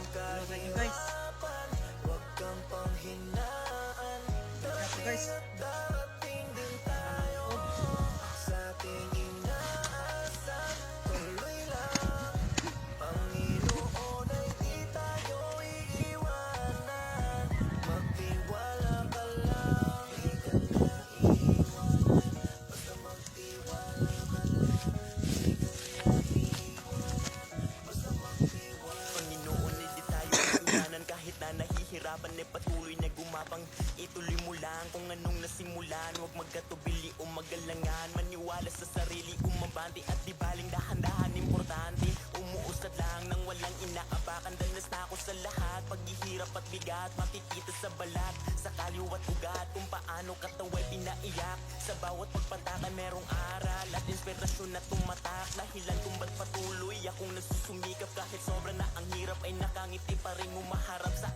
Hello sa inyo guys. Huwag kang panghinaan, Ito guys. darating din tayo sa ating inaasahan. Tuloy lang, Panginoon ay di tayo iiwanan. Magtiwala ka lang, di ka na iiwanan. Basta magtiwala ka lang, di ka na iiwanan. Basta magtiwala. Panginoon ay di tayo iiwanan. Kahit na nahihirapan ay patuloy na gumapang. Ituloy mo lang kung anong nasimulan. Huwag magkatubili o magalangan. Maniwala sa sarili, umabante at di baling dahan-dahan. Importante, umuusad lang nang walang inaapakan. Danas na ako sa lahat, paghihirap at bigat. Makikita sa balat, sa kaliwat ugat. Kung paano kataway pinaiyak. Sa bawat pagpatakan merong aral at inspirasyon na tumatak. Dahilan kung ba't patuloy akong nagsusumikap. Kahit sobra na ang hirap ay nakangiti pa rin umaharap sa